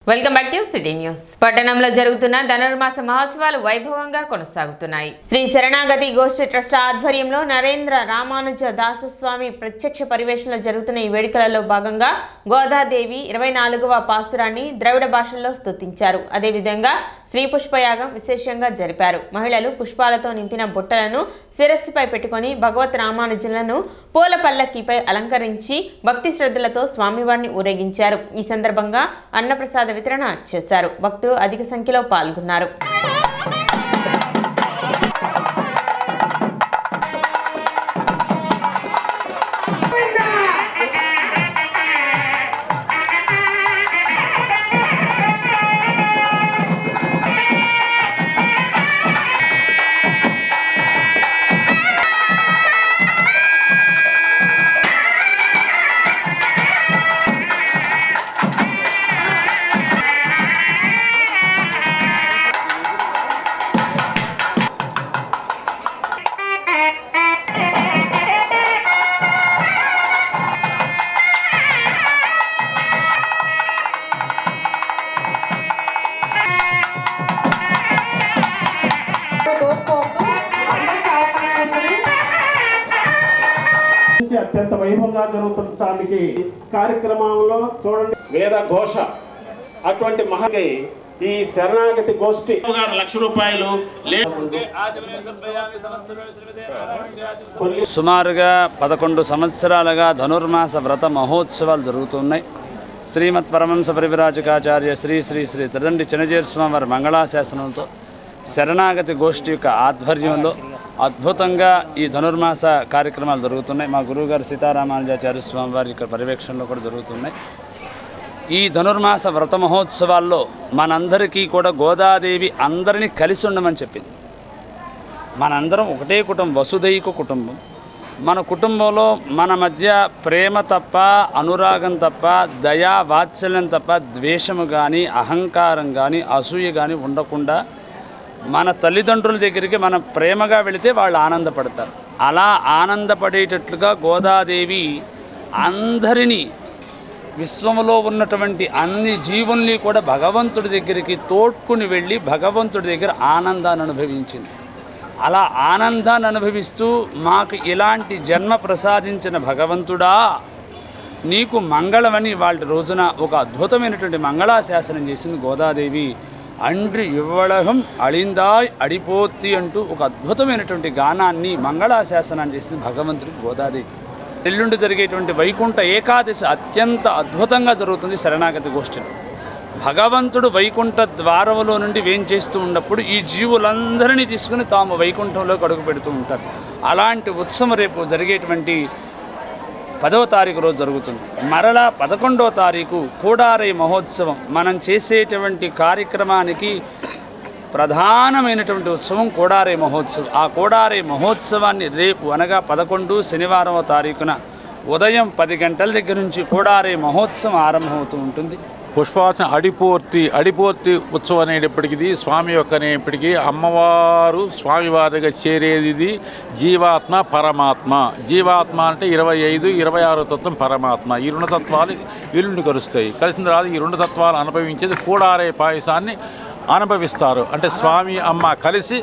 Welcome back to city news. పట్టణంలో జరుగుతున్న ధనుర్మాస మహోత్సవాలు వైభవంగా కొనసాగుతున్నాయి. శ్రీ శరణాగతి గోష్ఠి ట్రస్ట్ ఆధ్వర్యంలో నరేంద్ర రామానుజ దాసస్వామి ప్రత్యక్ష పరివేషణలో జరుగుతున్న ఈ వేడుకలలో భాగంగా గోదాదేవి 24వ పాసురాన్ని ద్రవిడ భాషల్లో స్తుతించారు. అదేవిధంగా శ్రీ పుష్పయాగం విశేషంగా జరిపారు. మహిళలు పుష్పాలతో నింపిన బుట్టలను శిరస్సుపై పెట్టుకుని భగవత్ రామానుజులను పూల పల్లకీపై అలంకరించి భక్తి శ్రద్ధలతో స్వామివారిని ఊరేగించారు. ఈ సందర్భంగా అన్నప్రసాద వితరణ చేశారు. భక్తులు అధిక సంఖ్యలో పాల్గొన్నారు. అత్యంత వైభవంగా జరుగుతుండటానికి కార్యక్రమంలో చూడండి వేద ఘోష అటువంటి మహకి ఈ శరణాగతి గోష్ఠి ₹1,00,000 సుమారుగా 11 సంవత్సరాలుగా ధనుర్మాస వ్రత మహోత్సవాలు జరుగుతున్నాయి. శ్రీమత్ పరమహంస పరివ్రాజకాచార్య శ్రీ శ్రీ శ్రీ త్రిదండి చినజీర స్వామి వారి మంగళాశాసనంతో శరణాగతి గోష్ఠి యొక్క ఆధ్వర్యంలో అద్భుతంగా ఈ ధనుర్మాస కార్యక్రమాలు జరుగుతున్నాయి. మా గురువుగారు సీతారామానుజాచార్య స్వామి వారి యొక్క పర్యవేక్షణలో కూడా జరుగుతున్నాయి. ఈ ధనుర్మాస వ్రత మహోత్సవాల్లో మనందరికీ కూడా గోదాదేవి అందరినీ కలిసి ఉండమని చెప్పింది. మనందరం ఒకటే కుటుంబం, వసుదైక కుటుంబం. మన కుటుంబంలో మన మధ్య ప్రేమ తప్ప, అనురాగం తప్ప, దయా వాత్సల్యం తప్ప ద్వేషము కానీ, అహంకారం కానీ, అసూయ కానీ ఉండకుండా మన తల్లిదండ్రుల దగ్గరికి మనం ప్రేమగా వెళితే వాళ్ళు ఆనందపడతారు. అలా ఆనందపడేటట్లుగా గోదాదేవి అందరినీ, విశ్వంలో ఉన్నటువంటి అన్ని జీవుల్ని కూడా భగవంతుడి దగ్గరికి తోడ్కుని వెళ్ళి భగవంతుడి దగ్గర ఆనందాన్ని అనుభవించింది. అలా ఆనందాన్ని అనుభవిస్తూ మాకు ఇలాంటి జన్మ ప్రసాదించిన భగవంతుడా నీకు మంగళమని వాళ్ళ రోజున ఒక అద్భుతమైనటువంటి మంగళాశాసనం చేసింది గోదాదేవి. అండ్రి ఇవ్వళహం అళిందాయ్ అడిపోతి అంటూ ఒక అద్భుతమైనటువంటి గానాన్ని మంగళాశాసనాన్ని చేసింది భగవంతుడికి గోదాదేవి. ఎల్లుండి జరిగేటువంటి వైకుంఠ ఏకాదశి అత్యంత అద్భుతంగా జరుగుతుంది శరణాగతి గోష్ఠిలో. భగవంతుడు వైకుంఠ ద్వారములో నుండి వేంచేస్తూ ఉన్నప్పుడు ఈ జీవులందరినీ తీసుకుని తాము వైకుంఠంలోకి అడుగు పెడుతూ ఉంటారు. అలాంటి ఉత్సవం రేపు జరిగేటువంటి 10వ తారీఖు రోజు జరుగుతుంది. మరలా 11వ తారీఖు కోడారై మహోత్సవం. మనం చేసేటువంటి కార్యక్రమానికి ప్రధానమైనటువంటి ఉత్సవం కోడారై మహోత్సవం. ఆ కోడారై మహోత్సవాన్ని రేపు అనగా 11 శనివారవ తారీఖున ఉదయం 10 గంటల దగ్గర నుంచి కోడారై మహోత్సవం ఆరంభమవుతూ ఉంటుంది. పుష్పవాచన అడిపోర్తి ఉత్సవం అనేటప్పటికీ స్వామి యొక్కనేప్పటికీ అమ్మవారు స్వామివారిగా చేరేది జీవాత్మ పరమాత్మ. జీవాత్మ అంటే 25, 26 తత్వం పరమాత్మ. ఈ 2 తత్వాలు ఇల్లుని కలుస్తాయి. కలిసిన తర్వాత ఈ 2 తత్వాలు అనుభవించేది కూడారే పాయసాన్ని అనుభవిస్తారు. అంటే స్వామి అమ్మ కలిసి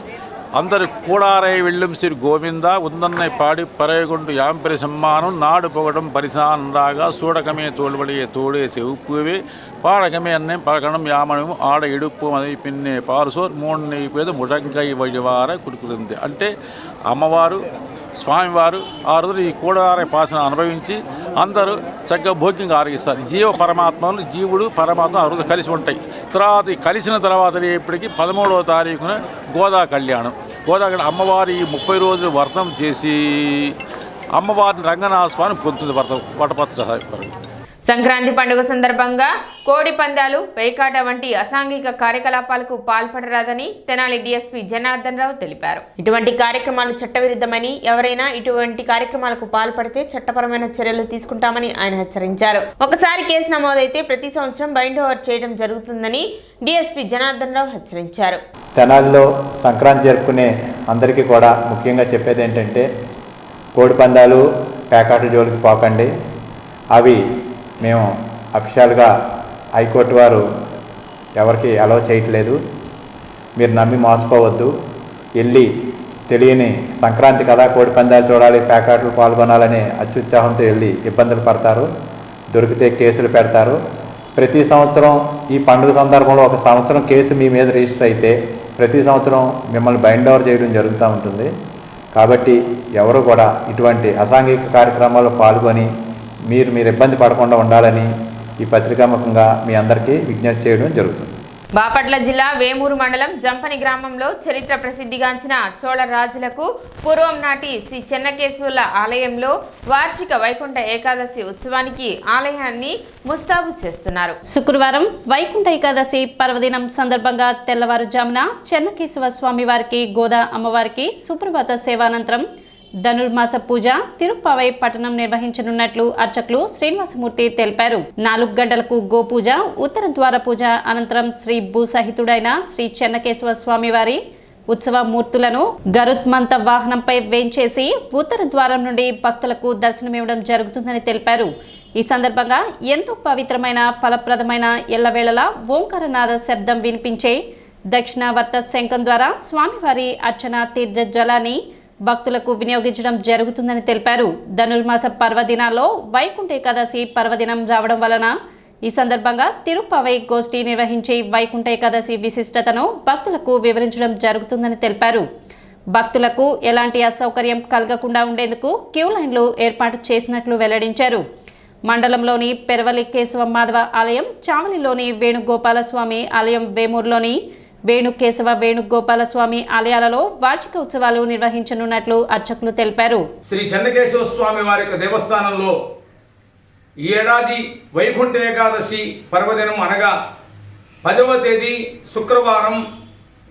అందరు కూడారై వెళ్ళం శ్రీ గోవింద ఉందన్నై పాడి పరయగుండు యాంపరి సమ్మానం నాడు పొగడం పరిసానరాగా సూడకమే తోడుబడియే తోడేసి ఉప్పువే పాడకమే అన్నే పలకడం యామనము ఆడ ఇడుపు అది పిన్నే పారుసోర్ 3 నెయ్యిపేద ముడంకై వజవార కుడుకుతుంది. అంటే అమ్మవారు స్వామివారు ఆ రోజు ఈ కూడారై పాసన అనుభవించి అందరూ చక్కగా భోగ్యంగా ఆరగిస్తారు. జీవ పరమాత్మలు, జీవుడు పరమాత్మ ఆ రోజు కలిసి ఉంటాయి. తర్వాత కలిసిన తర్వాత ఎప్పటికీ 13వ తారీఖున గోదా కళ్యాణం. అమ్మవారి 30 రోజులు వ్రతం చేసి అమ్మవారిని రంగనాథ స్వామి పొందుతుంది వ్రతం వటపత్ర. సంక్రాంతి పండుగ సందర్భంగా కోడి పందాలు, పేకాట వంటి అసాంఘిక కార్యకలాపాలకు పాల్పడరాదని తెనాలి డీఎస్పీ జనార్దన్ రావు తెలిపారు. ఇటువంటి కార్యక్రమాలు చట్టవిరుద్ధమని, ఎవరైనా ఇటువంటి కార్యక్రమాలకు పాల్పడితే చట్టపరమైన చర్యలు తీసుకుంటామని ఆయన హెచ్చరించారు. ఒకసారి కేసు నమోదైతే ప్రతి సంవత్సరం బైండ్ ఓవర్ చేయడం జరుగుతుందని డీఎస్పీ జనార్దన్ రావు హెచ్చరించారు. తెనాలిలో సంక్రాంతి జరుపుకునే అందరికీ కూడా ముఖ్యంగా చెప్పేది ఏంటంటే కోడి పందాలు, పేకాట జోలికి పోకండి. అవి మేము అఫీషియల్గా హైకోర్టు వారు ఎవరికి అలౌ చేయట్లేదు. మీరు నమ్మి మోసపోవద్దు. వెళ్ళి తెలియని సంక్రాంతి కదా కోడి పందాలు చూడాలి, ప్యాకాట్లు పాల్గొనాలనే అత్యుత్సాహంతో వెళ్ళి ఇబ్బందులు పడతారు. దొరికితే కేసులు పెడతారు. ప్రతి సంవత్సరం ఈ పండుగ సందర్భంలో ఒక సంవత్సరం కేసు మీ మీద రిజిస్టర్ అయితే ప్రతి సంవత్సరం మిమ్మల్ని బైండ్ ఓవర్ చేయడం జరుగుతూ ఉంటుంది. కాబట్టి ఎవరు కూడా ఇటువంటి అసాంఘిక కార్యక్రమాల్లో పాల్గొని మీరు ఇబ్బంది పడకుండా ఉండాలని ఈ పత్రికాముఖంగా మీ అందరికీ విజ్ఞప్తి చేయడం జరుగుతుంది. బాపట్ల జిల్లా వేమూరు మండలం జంపని గ్రామంలో చరిత్ర ప్రసిద్ధిగాంచిన చోళ రాజులకు పూర్వం నాటి శ్రీ చెన్నకేశవుల ఆలయంలో వార్షిక వైకుంఠ ఏకాదశి ఉత్సవానికి ఆలయాన్ని ముస్తాబు చేస్తున్నారు. శుక్రవారం వైకుంఠ ఏకాదశి పర్వదినం సందర్భంగా తెల్లవారుజామున చెన్నకేశవ స్వామి వారికి గోదా అమ్మవారికి సుప్రభాత సేవానంతరం ధనుర్మాస పూజ తిరుప్పావై పట్టణం నిర్వహించనున్నట్లు అర్చకులు శ్రీనివాసమూర్తి తెలిపారు. 4 గంటలకు గోపూజ, ఉత్తర ద్వార పూజ అనంతరం శ్రీ భూసహితుడైన శ్రీ చెన్నకేశవ స్వామివారి ఉత్సవ మూర్తులను గరుత్మంత వాహనంపై వేంచేసి ఉత్తర ద్వారం నుండి భక్తులకు దర్శనమివ్వడం జరుగుతుందని తెలిపారు. ఈ సందర్భంగా ఎంతో పవిత్రమైన ఫలప్రదమైన ఎల్లవేళలా ఓంకారనాద శబ్దం వినిపించే దక్షిణావర్త శంఖం ద్వారా స్వామివారి అర్చన తీర్థ జలాన్ని భక్తులకు వినియోగించడం జరుగుతుందని తెలిపారు. ధనుర్మాస పర్వదినాల్లో వైకుంఠ ఏకాదశి పర్వదినం రావడం వలన ఈ సందర్భంగా తిరుప్పావై గోష్ఠి నిర్వహించే వైకుంఠ ఏకాదశి విశిష్టతను భక్తులకు వివరించడం జరుగుతుందని తెలిపారు. భక్తులకు ఎలాంటి అసౌకర్యం కలగకుండా ఉండేందుకు క్యూ లైన్లు ఏర్పాటు చేసినట్లు వెల్లడించారు. మండలంలోని పెరవలి కేశవ మాధవ ఆలయం, చావలిలోని వేణుగోపాలస్వామి ఆలయం, వేమూరులోని వేణుకేశవ వేణుగోపాలస్వామి ఆలయాలలో వార్షిక ఉత్సవాలు నిర్వహించనున్నట్లు అర్చకులు తెలిపారు. శ్రీ చెన్నకేశవ స్వామి వారి యొక్క దేవస్థానంలో ఈ ఏడాది వైకుంఠ ఏకాదశి పర్వదినం అనగా 10వ తేదీ శుక్రవారం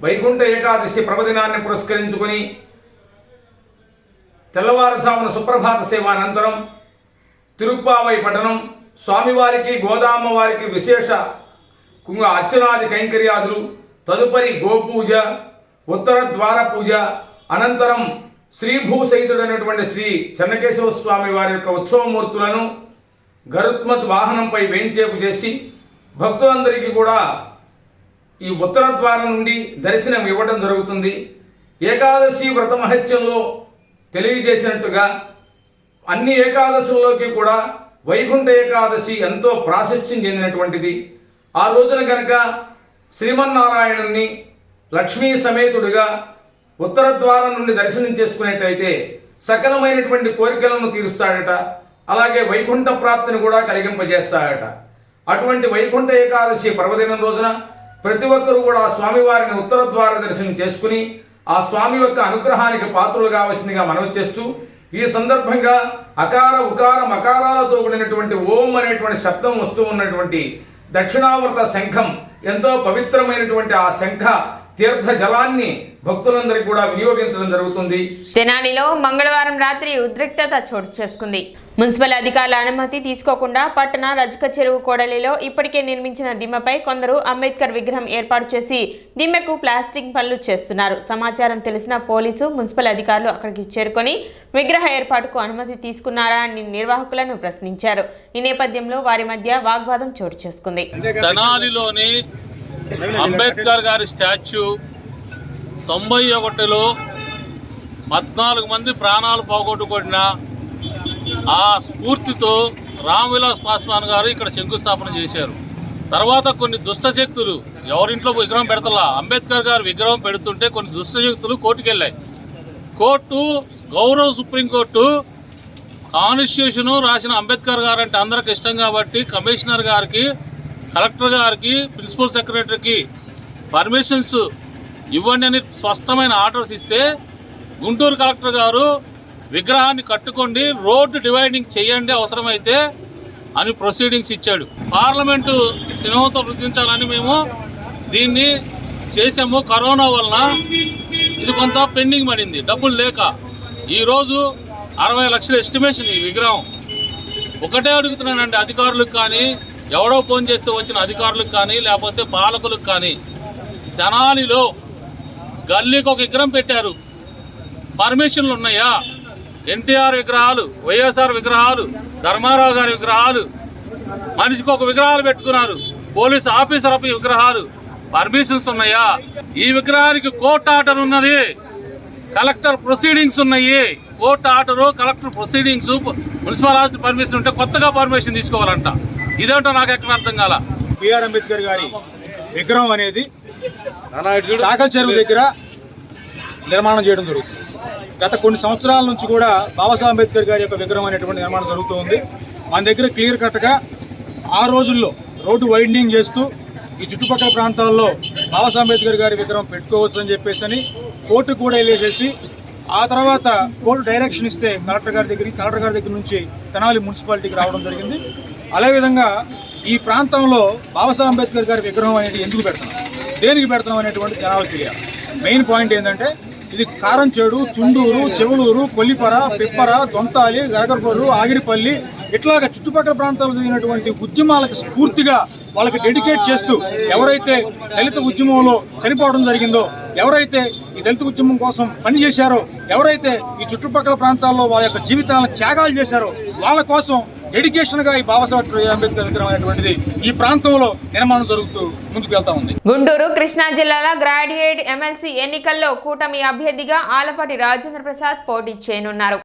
వైకుంఠ ఏకాదశి పర్వదినాన్ని పురస్కరించుకొని తెల్లవారుజామున సుప్రభాత సేవ అనంతరం తిరుప్పావై పట్టణం స్వామివారికి గోదామ్మవారికి విశేష అర్చనాది కైంకర్యాదులు, తదుపరి గోపూజ, ఉత్తర ద్వార పూజ అనంతరం శ్రీభూసహితుడైనటువంటి శ్రీ చెన్నకేశవ స్వామి వారి యొక్క ఉత్సవమూర్తులను గరుత్మత్ వాహనంపై వేంచేపు చేసి భక్తులందరికీ కూడా ఈ ఉత్తర ద్వారం నుండి దర్శనం ఇవ్వడం జరుగుతుంది. ఏకాదశి వ్రత మహత్యంలో తెలియజేసినట్టుగా అన్ని ఏకాదశుల్లోకి కూడా వైకుంఠ ఏకాదశి ఎంతో ప్రాశస్త్యం చెందినటువంటిది. ఆ రోజున కనుక శ్రీమన్నారాయణుణ్ణి లక్ష్మీ సమేతుడిగా ఉత్తర ద్వారం నుండి దర్శనం చేసుకునేట్టయితే సకలమైనటువంటి కోరికలను తీరుస్తాడట. అలాగే వైకుంఠ ప్రాప్తిని కూడా కలిగింపజేస్తాడట. అటువంటి వైకుంఠ ఏకాదశి పర్వదినం రోజున ప్రతి ఒక్కరూ కూడా స్వామివారిని ఉత్తర ద్వార దర్శనం చేసుకుని ఆ స్వామి యొక్క అనుగ్రహానికి పాత్రలు కావాల్సిందిగా మనవి చేస్తూ, ఈ సందర్భంగా అకార ఉకార మకారాలతో కూడినటువంటి ఓం అనేటువంటి శబ్దం వస్తూ ఉన్నటువంటి దక్షిణావర్త శంఖం, ఎంతో పవిత్రమైనటువంటి ఆ శంఖ తీర్థ జలాన్ని భక్తులందరికీ కూడా వినియోగించడం జరుగుతుంది. తెనాలిలో మంగళవారం రాత్రి ఉద్రిక్తత చోటు చేసుకుంది. మున్సిపల్ అధికారుల అనుమతి తీసుకోకుండా పట్టణ రజక చెరువు కోడలిలో ఇప్పటికే నిర్మించిన దిమ్మపై కొందరు అంబేద్కర్ విగ్రహం ఏర్పాటు చేసి దిమ్మకు ప్లాస్టింగ్ పనులు చేస్తున్నారు. సమాచారం తెలిసిన పోలీసు, మున్సిపల్ అధికారులు అక్కడికి చేరుకొని విగ్రహ ఏర్పాటుకు అనుమతి తీసుకున్నారా అని నిర్వాహకులను ప్రశ్నించారు. ఈ నేపథ్యంలో వారి మధ్య వాగ్వాదం చోటు చేసుకుంది. తెనాలిలోని అంబేద్కర్ గారి స్టాచ్యూ 91లో 14 మంది ప్రాణాలు పోగొట్టుకున్న ఆ స్ఫూర్తితో రామ్ విలాస్ పాస్వాన్ గారు ఇక్కడ శంకుస్థాపన చేశారు. తర్వాత కొన్ని దుష్టశక్తులు ఎవరింట్లో విగ్రహం పెడతలా, అంబేద్కర్ గారు విగ్రహం పెడుతుంటే కొన్ని దుష్టశక్తులు కోర్టుకు వెళ్ళాయి. కోర్టు గౌరవ సుప్రీంకోర్టు కాన్స్టిట్యూషన్ రాసిన అంబేద్కర్ గారు అంటే అందరికి ఇష్టం కాబట్టి కమిషనర్ గారికి, కలెక్టర్ గారికి, ప్రిన్సిపల్ సెక్రటరీకి పర్మిషన్స్ ఇవ్వండి అని స్పష్టమైన ఆర్డర్స్ ఇస్తే గుంటూరు కలెక్టర్ గారు విగ్రహాన్ని కట్టుకోండి, రోడ్డు డివైడింగ్ చేయండి అవసరమైతే అని ప్రొసీడింగ్స్ ఇచ్చాడు. పార్లమెంటు స్నేహంతో వృద్ధించాలని మేము దీన్ని చేసాము. కరోనా వలన ఇది కొంత పెండింగ్ పడింది, డబ్బులు లేక. ఈరోజు 60 లక్షల ఎస్టిమేషన్ ఈ విగ్రహం. ఒకటే అడుగుతున్నానండి అధికారులకు కానీ, ఎవడో ఫోన్ చేస్తే వచ్చిన అధికారులకు కానీ, లేకపోతే పాలకులకు కానీ, తెనాలిలో గల్లీకి ఒక విగ్రహం పెట్టారు, పర్మిషన్లు ఉన్నాయా? ఎన్టీఆర్ విగ్రహాలు, వైఎస్ఆర్ విగ్రహాలు, ధర్మారావు గారి విగ్రహాలు, మనిషికి ఒక విగ్రహాలు పెట్టుకున్నారు. పోలీసు ఆఫీసర్ విగ్రహాలు పర్మిషన్స్ ఉన్నాయా? ఈ విగ్రహానికి కోర్టు ఆర్డర్ ఉన్నది, కలెక్టర్ ప్రొసీడింగ్స్ ఉన్నాయి. Court order, collector proceedings, municipal office permission ఉంటే కొత్తగా పర్మిషన్ తీసుకోవాలంట. ఇదేంటో నాకు ఎక్కడ అర్థం కాల. బిఆర్ అంబేద్కర్ గారి విగ్రహం అనేది చాకల్ చెరువు దగ్గర నిర్మాణం చేయడం జరుగుతుంది. గత కొన్ని సంవత్సరాల నుంచి కూడా బాబాసాహెబ్ అంబేద్కర్ గారి యొక్క విగ్రహం అనేటువంటి నిర్మాణం జరుగుతూ ఉంది. మన దగ్గర క్లియర్ కట్గా ఆ రోజుల్లో రోడ్డు వైండింగ్ చేస్తూ ఈ చుట్టుపక్కల ప్రాంతాల్లో బాబాసాహెబ్ అంబేద్కర్ గారి విగ్రహం పెట్టుకోవచ్చు అని చెప్పేసి కోర్టుకు కూడా వెళ్ళేసేసి ఆ తర్వాత కోర్టు డైరెక్షన్ ఇస్తే కలెక్టర్ గారి దగ్గర నుంచి తెనాలి మున్సిపాలిటీకి రావడం జరిగింది. అదేవిధంగా ఈ ప్రాంతంలో బాబాసాహెబ్ అంబేద్కర్ గారి విగ్రహం అనేది ఎందుకు పెడుతున్నాం, దేనికి పెడుతున్నాం అనేటువంటి జనాలకు తెలియాలి. మెయిన్ పాయింట్ ఏంటంటే ఇది కారంచేడు, చుండూరు, చెవులూరు, కొల్లిపర, పిప్పర, దొంతాలి, గరగరపల్లు, ఆగిరిపల్లి ఇట్లాగా చుట్టుపక్కల ప్రాంతాల్లో జరిగినటువంటి ఉద్యమాలకు స్ఫూర్తిగా వాళ్ళకి డెడికేట్ చేస్తూ ఎవరైతే దళిత ఉద్యమంలో చనిపోవడం జరిగిందో, ఎవరైతే ఈ దళిత ఉద్యమం కోసం పనిచేశారో, ఎవరైతే ఈ చుట్టుపక్కల ప్రాంతాల్లో వాళ్ళ యొక్క జీవితాలను త్యాగాలు చేశారో వాళ్ళ కోసం డెడికేషన్ గా ఈ బాబాసాహెబ్ అంబేద్కర్ విగ్రహం అనేటువంటిది ఈ ప్రాంతంలో నిర్మాణం జరుగుతూ ముందుకు వెళ్తా ఉంది. గుంటూరు కృష్ణా జిల్లాల గ్రాడ్యుయేట్ ఎమ్మెల్సీ ఎన్నికల్లో కూటమి అభ్యర్థిగా ఆలపాటి రాజేంద్ర ప్రసాద్ పోటీ చేయనున్నారు.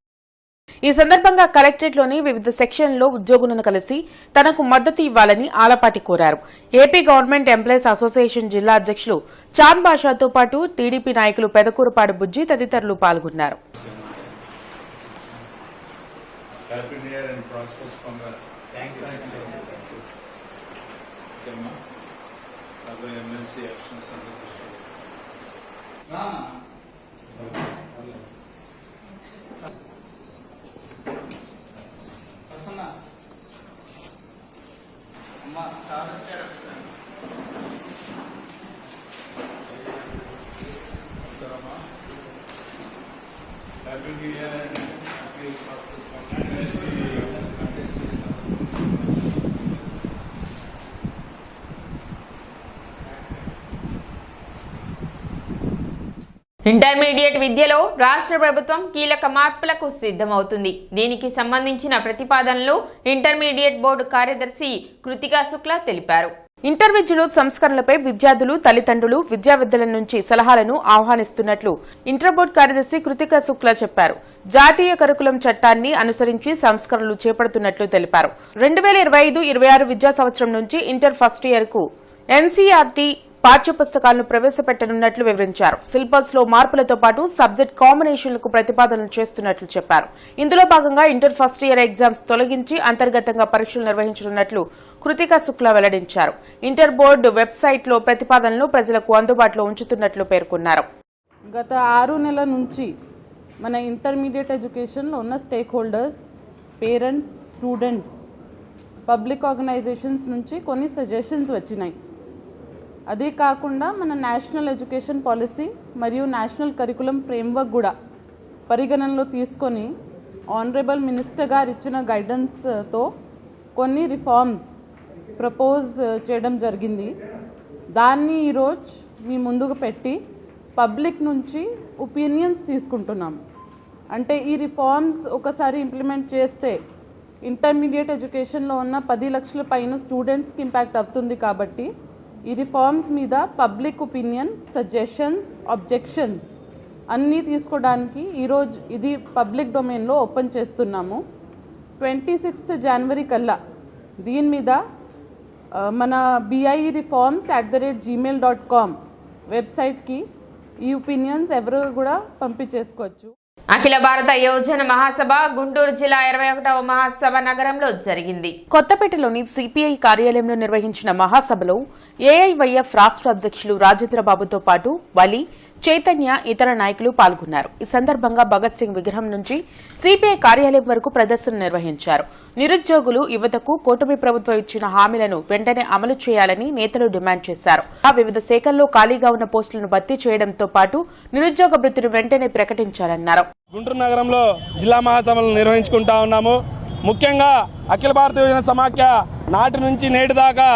ఈ సందర్భంగా కలెక్టరేట్లోని వివిధ సెక్షన్లలో ఉద్యోగులను కలిసి తనకు మద్దతు ఇవ్వాలని ఆలపాటి కోరారు. ఏపీ గవర్నమెంట్ ఎంప్లాయీస్ అసోసియేషన్ జిల్లా అధ్యక్షులు చాంద్ బాషాతో పాటు టీడీపీ నాయకులు పెదకూరుపాడు బుజ్జి తదితరులు పాల్గొన్నారు. ఇంటర్మీడియట్ విద్యలో రాష్ట్ర ప్రభుత్వం కీలక మార్పులకు సిద్ధమవుతుంది. దీనికి సంబంధించిన ప్రతిపాదనలు ఇంటర్మీడియట్ బోర్డు కార్యదర్శి కృతికా శుక్లా తెలిపారు. ఇంటర్ విద్యలో సంస్కరణలపై విద్యార్థులు, తల్లిదండ్రులు, విద్యావేత్తల నుంచి సలహాలను ఆహ్వానిస్తున్నట్లు ఇంటర్ బోర్డు కార్యదర్శి కృతికా శుక్లా చెప్పారు. జాతీయ కరికులం చట్టాన్ని అనుసరించి సంస్కరణలు చేపడుతున్నట్లు తెలిపారు. 2025-26 విద్యా సంవత్సరం నుంచి ఇంటర్ ఫస్ట్ ఇయర్ కు ఎన్సీఆర్టీ పాఠ్యపుస్తకాలను ప్రవేశపెట్టనున్నట్లు వివరించారు. సిలబస్ లో మార్పులతో పాటు సబ్జెక్ట్ కాంబినేషన్లకు ప్రతిపాదనలు చేస్తున్నట్లు చెప్పారు. ఇందులో భాగంగా ఇంటర్ ఫస్ట్ ఇయర్ ఎగ్జామ్స్ తొలగించి అంతర్గతంగా పరీక్షలు నిర్వహించనున్నట్లు కృతికా శుక్లా వెల్లడించారు. ఇంటర్ బోర్డు వెబ్సైట్ లో ప్రతిపాదనలు ప్రజలకు అందుబాటులో ఉంచుతున్నట్లు పేర్కొన్నారు. గత 6 నెలల నుంచి మన ఇంటర్మీడియట్ ఎడ్యుకేషన్లో ఉన్న stakeholders, parents, students, public organizations నుంచి కొన్ని సజెషన్స్ వచ్చినాయి. అదే కాకుండా మన నేషనల్ ఎడ్యుకేషన్ పాలసీ మరియు నేషనల్ కరికులం ఫ్రేమ్వర్క్ కూడా పరిగణనలో తీసుకొని ఆనరబుల్ మినిస్టర్ గారు ఇచ్చిన గైడెన్స్తో కొన్ని రిఫార్మ్స్ ప్రపోజ్ చేయడం జరిగింది. దాన్ని ఈరోజు మీ ముందుకు పెట్టి పబ్లిక్ నుంచి ఒపీనియన్స్ తీసుకుంటున్నాం. అంటే ఈ రిఫార్మ్స్ ఒకసారి ఇంప్లిమెంట్ చేస్తే ఇంటర్మీడియట్ ఎడ్యుకేషన్లో ఉన్న 10 లక్షల పైన స్టూడెంట్స్కి ఇంపాక్ట్ అవుతుంది. కాబట్టి ఈ రిఫార్మ్స్ మీద పబ్లిక్ ఒపీనియన్, సజెషన్స్, ఆబ్జెక్షన్స్ అన్నీ తీసుకోవడానికి ఈరోజు ఇది పబ్లిక్ డొమైన్లో ఓపెన్ చేస్తున్నాము. 26 జనవరి కల్లా దీని మీద మన BIEreforms@gmail.com వెబ్సైట్కి ఈ ఒపీనియన్స్ ఎవరు కూడా పంపించేసుకోవచ్చు. అఖిల భారత యోజన మహాసభ గుంటూరు జిల్లా 21వ మహాసభ నగరంలో జరిగింది. కొత్తపేటలోని సిపిఐ కార్యాలయంలో నిర్వహించిన మహాసభలో ఏఐవైఎఫ్ రాష్ట్ర అధ్యక్షులు రాజేంద్రబాబుతో పాటు వలి, చైతన్య, ఇతర నాయకులు పాల్గొన్నారు. ఈ సందర్భంగా భగత్ సింగ్ విగ్రహం నుంచి సిపిఐ కార్యాలయం వరకు ప్రదర్శన నిర్వహించారు. నిరుద్యోగులు, యువతకు కూటమి ప్రభుత్వం ఇచ్చిన హామీలను వెంటనే అమలు చేయాలని నేతలు డిమాండ్ చేశారు. వివిధ శాఖల్లో ఖాళీగా ఉన్న పోస్టులను భర్తీ చేయడంతో పాటు నిరుద్యోగ వృత్తిని వెంటనే ప్రకటించాలన్నారు. గుంటూరు నగరంలో జిల్లా మహాసభలు నిర్వహించుకుంటా ఉన్నాము. ముఖ్యంగా అఖిల భారత యోజన సమాఖ్య నాటి నుంచి నేటి దాకా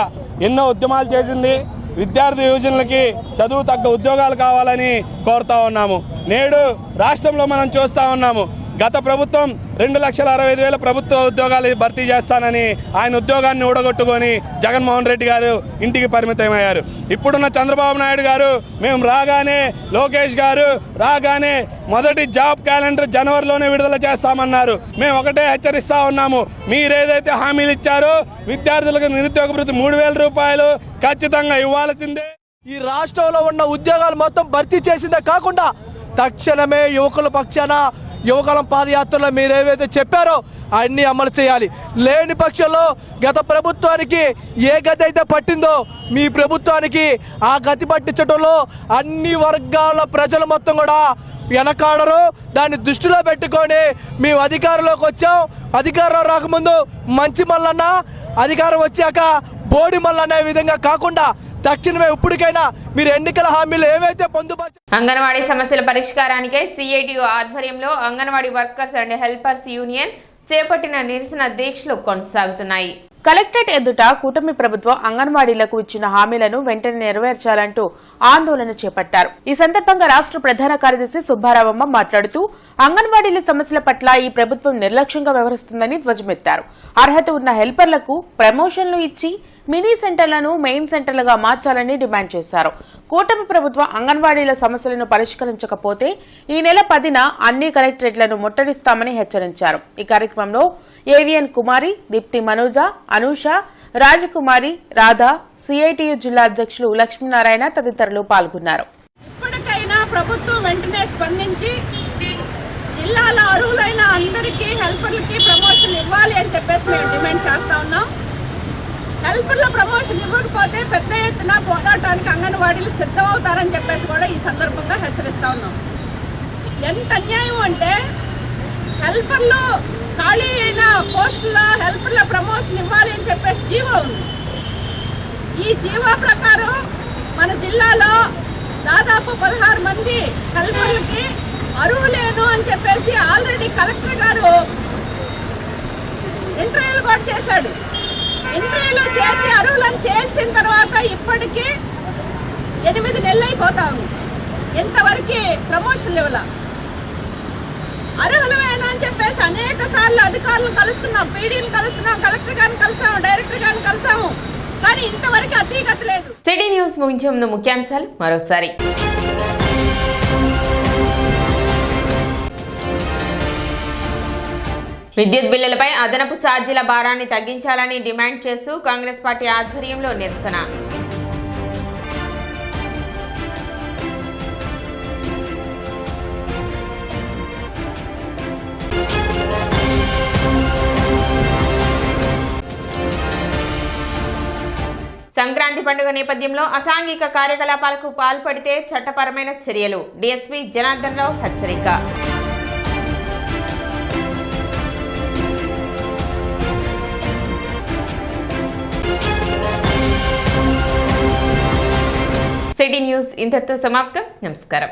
ఎన్నో ఉద్యమాలు చేసింది. విద్యార్థి యువజనులకి చదువు తగ్గ ఉద్యోగాలు కావాలని కోరుతా ఉన్నాము. నేడు రాష్ట్రంలో మనం చూస్తూ ఉన్నాము గత ప్రభుత్వం 2,65,000 ప్రభుత్వ ఉద్యోగాలు భర్తీ చేస్తానని ఆయన ఉద్యోగాన్ని ఊడగొట్టుకొని జగన్మోహన్ రెడ్డి గారు ఇంటికి పరిమితమయ్యారు. ఇప్పుడున్న చంద్రబాబు నాయుడు గారు మేము రాగానే, లోకేష్ గారు రాగానే మొదటి జాబ్ క్యాలెండర్ జనవరిలోనే విడుదల చేస్తామన్నారు. మేము ఒకటే హెచ్చరిస్తా ఉన్నాము, మీరేదైతే హామీలు ఇచ్చారో విద్యార్థులకు నిరుద్యోగ భృతి 3,000 రూపాయలు ఖచ్చితంగా ఇవ్వాల్సిందే. ఈ రాష్ట్రంలో ఉన్న ఉద్యోగాలు మొత్తం భర్తీ చేసిందే కాకుండా తక్షణమే యువకుల పక్షాన యువకుల పాదయాత్రలో మీరు ఏవైతే చెప్పారో అన్నీ అమలు చేయాలి. లేని పక్షంలో గత ప్రభుత్వానికి ఏ గతి అయితే పట్టిందో మీ ప్రభుత్వానికి ఆ గతి పట్టించడంలో అన్ని వర్గాల ప్రజలు మొత్తం కూడా వెనకాడరు. దాన్ని దృష్టిలో పెట్టుకొని మేము అధికారంలోకి వచ్చాం. అధికారం రాకముందు మంచి మల్లన్న, అధికారం వచ్చాక బోడి మల్లన్న అనే విధంగా కాకుండా తక్షణమే ఇప్పటికైనా మీరు ఎన్నికల హామీలు ఏవైతే పొందుపరిచారో అంగన్వాడీ సమస్యల పరిష్కారానికై సిఐటియు ఆధ్వర్యంలో anganwadi workers and helpers union చేపట్టిన నిరసన దీక్షలు కొనసాగుతున్నాయి. కలెక్టరేట్ ఎదుట కూటమి ప్రభుత్వం అంగన్వాడీలకు ఇచ్చిన హామీలను వెంటనే నెరవేర్చాలంటూ ఆందోళన చేపట్టారు. ఈ సందర్భంగా రాష్ట్ర ప్రధాన కార్యదర్శి సుబ్బారావమ్మ మాట్లాడుతూ అంగన్వాడీల సమస్యల పట్ల ఈ ప్రభుత్వం నిర్లక్ష్యంగా వ్యవహరిస్తుందని ధ్వజమెత్తారు. అర్హత ఉన్న హెల్పర్లకు ప్రమోషన్లు ఇచ్చి మినీ సెంటర్లను మెయిన్ సెంటర్లుగా మార్చాలని డిమాండ్ చేశారు. కూటమి ప్రభుత్వం అంగన్వాడీల సమస్యలను పరిష్కరించకపోతే ఈ నెల 10న అన్ని కలెక్టరేట్లను ముట్టడిస్తామని హెచ్చరించారు. ఈ కార్యక్రమంలో ఏవిఎన్ కుమారి, దీప్తి మనోజ, అనూష, రాజకుమారి, రాధా, సిఐటియు జిల్లా అధ్యక్షులు లక్ష్మీనారాయణ తదితరులు పాల్గొన్నారు. ఇప్పటికైనా ప్రభుత్వం వెంటనే స్పందించి జిల్లాలో అర్హులైన అందరికీ హెల్పర్లకి ప్రమోషన్ ఇవ్వాలి అని చెప్పేసి మేము డిమాండ్ చేస్తా ఉన్నాం. హెల్పర్ల ప్రమోషన్ ఇవ్వకపోతే పెద్ద ఎత్తున పోరాటానికి అంగన్వాడీలు సిద్ధమవుతారని చెప్పేసి కూడా ఈ సందర్భంగా హెచ్చరిస్తా ఉన్నాం. ఎంత అన్యాయం అంటే హెల్పర్లు ఖాళీ అయిన పోస్టులో హెల్పర్ల ప్రమోషన్ ఇవ్వాలి అని చెప్పేసి జీవో ఉంది. ఈ జీవో ప్రకారం మన జిల్లాలో దాదాపు 16 మంది హెల్పర్లకి అర్హులేను అని చెప్పేసి ఆల్రెడీ కలెక్టర్ గారు ఇంటర్వ్యూలు కూడా చేశాడు. ఇంటర్వ్యూలు చేసి అర్హులను తేల్చిన తర్వాత ఇప్పటికీ 8 నెలలు అయిపోతా ఉంది. ఇంతవరకు ప్రమోషన్లు ఇవ్వాల. అర్హులమేనా అని చెప్పేసి అనేక సార్లు అధికారులను కలుస్తున్నాం, పీడీలు కలుస్తున్నాం, కలెక్టర్ గారిని కలిసాము, డైరెక్టర్ గారిని కలిసాము, కానీ ఇంతవరకు అతీగతి లేదు. సిటీ న్యూస్ ముగించే ముందు ముఖ్యాంశాలు మరోసారి. విద్యుత్ బిల్లులపై అదనపు ఛార్జీల భారాన్ని తగ్గించాలని డిమాండ్ చేస్తూ కాంగ్రెస్ పార్టీ ఆధ్వర్యంలో నిరసన. సంక్రాంతి పండుగ నేపథ్యంలో అసాంఘిక కార్యకలాపాలకు పాల్పడితే చట్టపరమైన చర్యలు, డీఎస్పీ జనార్దన్ రావు హెచ్చరిక. సిటీ న్యూస్ ఇంతటితో సమాప్తం. నమస్కారం.